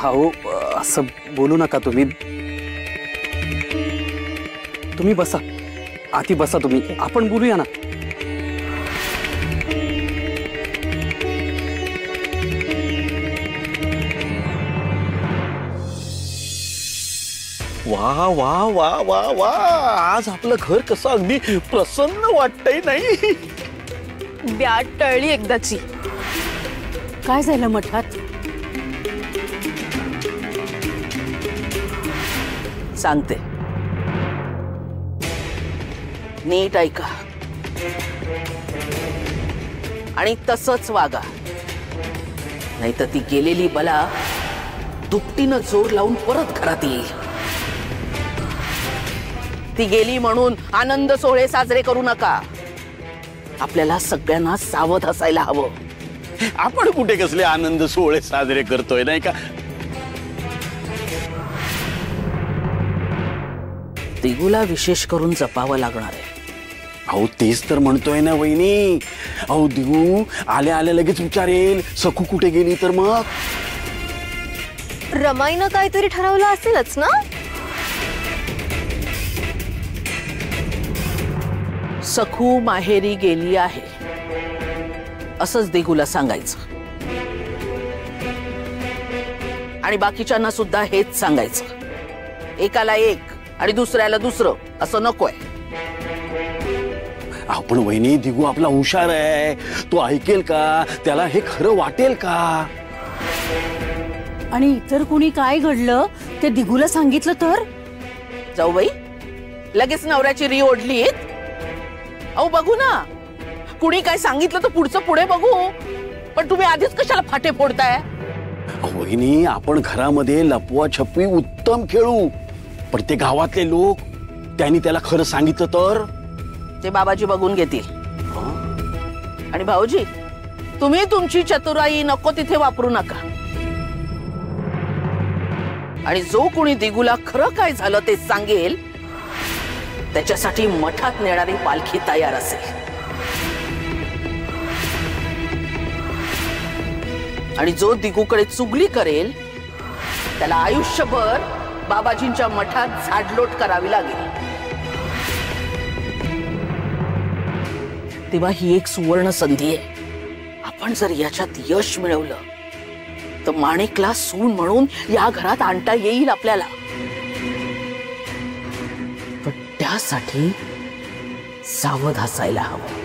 हो असं बोलू नका तुम्ही. तुम्ही बसा, आती बसा तुम्ही, आपण बोलूया ना. वा वा वा वा वा, आज आपलं घर कसं अगदी प्रसन्न वाटतंय नाही. ब्याट टळली एकदाची. काय झालं मठात? सांगते, नीट ऐका आणि तसंच वागा, नाहीतर ती गेलेली बला दुपटीनं जोर लावून परत घरात येईल. ती गेली म्हणून आनंद सोहळे साजरे करू नका. आपल्याला सगळ्यांना सावध असायला हवं. आपण कुठे कसले आनंद सोहळे साजरे करतोय नाही का. दिगूला विशेष करून जपावं लागणार आहे. अहो तेच तर म्हणतोय ना वहिनी. अहो दिगू आल्या आल्या लगेच विचारेल सखू कुठे गेली तर मग. रमाईनं काहीतरी ठरवलं असेलच ना. सखू माहेरी गेली आहे असंच दिगूला सांगायचं आणि बाकीच्यांना सुद्धा हेच सांगायचं. एकाला एक आणि दुसऱ्याला दुसरं असं नकोय. आपण वहिनी दिगू आपला हुशार आहे. तो ऐकेल का? त्याला हे खरं वाटेल का? आणि इतर कुणी काय घडलं ते दिगूला सांगितलं तर? जाऊबाई लगेच नवऱ्याची री ओढलीत. अहो बघू ना, कुणी काय सांगितलं तर पुढचं पुढे बघू. पण तुम्ही आधीच कशाला फाटे फोडताय? वहिनी आपण घरामध्ये लपवा छपवी उत्तम खेळू. पण ते गावातले लोक त्यांनी त्याला खरं सांगितलं तर ते बाबाजी बघून घेतील. आणि भाऊजी तुम्ही तुमची चतुराई नको तिथे वापरू नका. आणि जो कोणी दिगूला खरं काय झालं ते सांगेल त्याच्यासाठी मठात नेणारी पालखी तयार असेल. आणि जो दिगूकडे चुगली करेल त्याला आयुष्यभर बाबाजींच्या मठात झाडलोट करावी लागेल. तेव्हा ही एक सुवर्ण संधी आहे. आपण जर याच्यात यश मिळवलं तर माणिकला सून म्हणून या घरात आणता येईल आपल्याला. पण त्यासाठी सावध असायला हवं.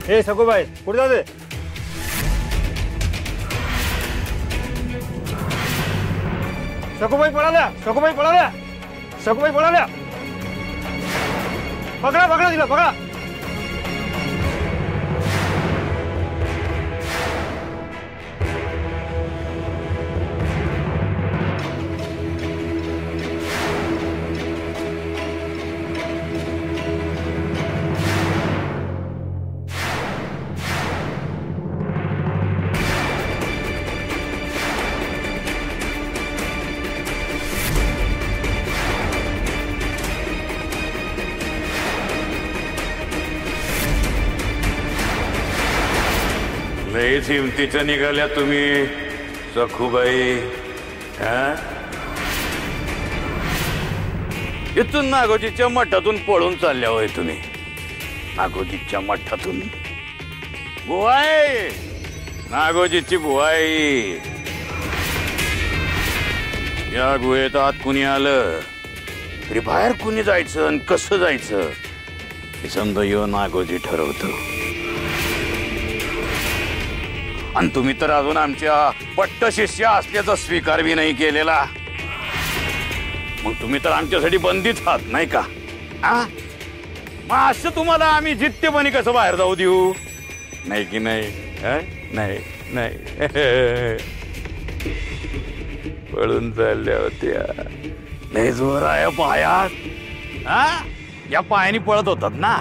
ए सखूबाई कुठे जाते? सखूबाई पळाल्या, सखूबाई पळाल्या, सखूबाई पळाल्या. पकडा पकडा तिला पकडा. लयच हिमतीच्या निघाल्या तुम्ही सखूबाई. इथून नागोजीच्या मठातून पळून चालल्या होय तुम्ही. नागोजीच्या मठातून? बुवाई, नागोजीची बुवाई. या गुहेत आत कुणी आलं तरी बाहेर कुणी जायचं आणि कसं जायचं हे समजा यो नागोजी ठरवतो. आणि तुम्ही तर अजून आमच्या पट्ट शिष्य असल्याचा स्वीकार बी नाही केलेला. मग तुम्ही तर आमच्यासाठी बंदीच आहात नाही का? मग असं तुम्हाला आम्ही जित्यपणे कसं बाहेर जाऊ देऊ? नाही की नाही? नाही नाही पळून चालल्या होत्या. लय जोर आहे पायात. हा या पायाने पळत होतात ना.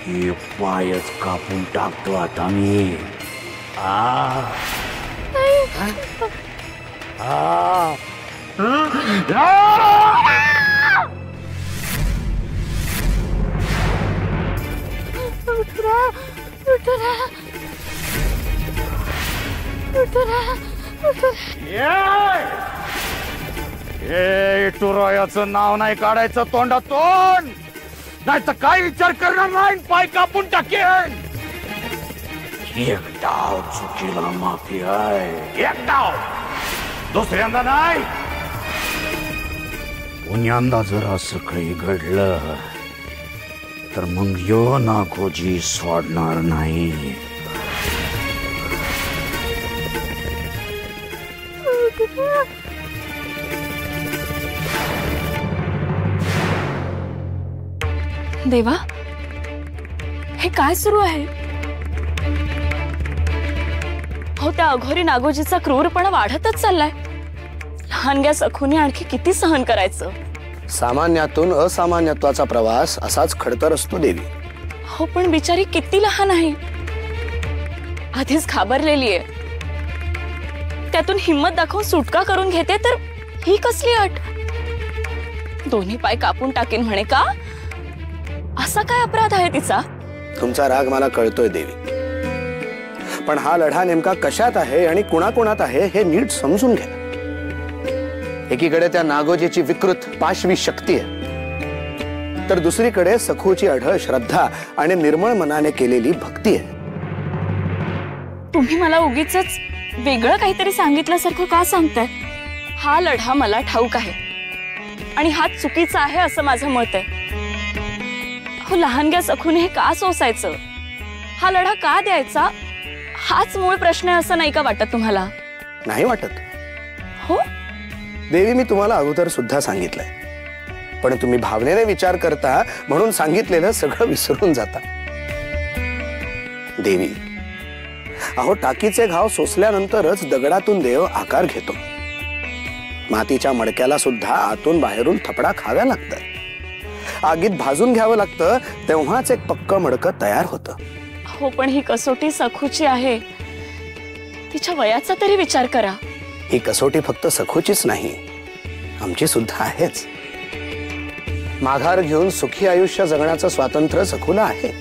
हे पायच कापून टाकतो आता मी. टुरायाचं नाव नाही काढायचं तोंडातून, नाही तर काय विचार करणार नाही. पाय कापून टाकेन. एक डाव चुकीला माफी आहे. एक डाव, दुसऱ्यांदा नाही. पुण्यांदा जर असं काही घडलं तर मग यो नागोजी सोडणार नाही. देवा, हे काय सुरू आहे? हो, त्या अघोरी नागोजीचा क्रूरपणा वाढतच चाललाय. लहानग्या सखूने आणखी किती सहन करायचं? सामान्यातून असामान्यत्वाचा प्रवास असाच खडतर असतो देवी. हो, पण बिचारी किती लहान आहे. आधीच घाबरलेली आहे. त्यातून हिम्मत दाखवून सुटका करून घेते तर ही कसली अट? दोन्ही पाय कापून टाकेन म्हणे का? असा काय अपराध आहे तिचा? तुमचा राग मला कळतोय देवी, पण हा लढा नेमका कशात आहे आणि कुणाकुणात आहे हे नीट समजून घ्या. एकीकडे त्या नागोजीची विकृत पाशवी शक्ती आहे, तर दुसरीकडे सखूची अढळ श्रद्धा आणि निर्मळ मनाने केलेली भक्ती आहे. तुम्ही मला उगीच वेगळं काहीतरी सांगितल्यासारखं का सांगताय? हा लढा मला ठाऊक आहे आणि हा चुकीचा आहे असं माझं मत आहे. हो, लहानग्या सखूने हे का सोसायचं? हा लढा का द्यायचा? हाच मूळ प्रश्न आहे असं नाही का वाटत तुम्हाला? नाही वाटत हो देवी, मी तुम्हाला अगोदर सुद्धा सांगितलंय, पण तुम्ही भावनेने विचार करता म्हणून सांगितलेलं सगळं विसरून जाता. देवी, अहो, टाकीचे घाव सोसल्यानंतरच दगडातून देव आकार घेतो. मातीच्या मडक्याला सुद्धा आतून बाहेरून थपडा खाव्या लागतं. आगीत भाजून घ्यावं लागतं, तेव्हाच एक पक्क मडकं तयार होतं. हो, पण ही कसोटी सखूची आहे. तिच्या वयाचा तरी विचार करा. ही कसोटी फक्त सखूचीच नाही, आमची सुद्धा आहेच. माघार घेऊन सुखी आयुष्य जगण्याचं स्वातंत्र्य सखूला आहे,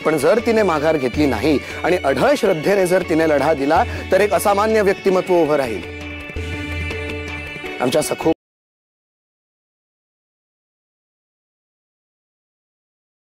पण जर तिने माघार घेतली नाही आणि अढळ श्रद्धेने जर तिने लढा दिला तर एक असामान्य व्यक्तिमत्व उभं राहील. आमच्या सखू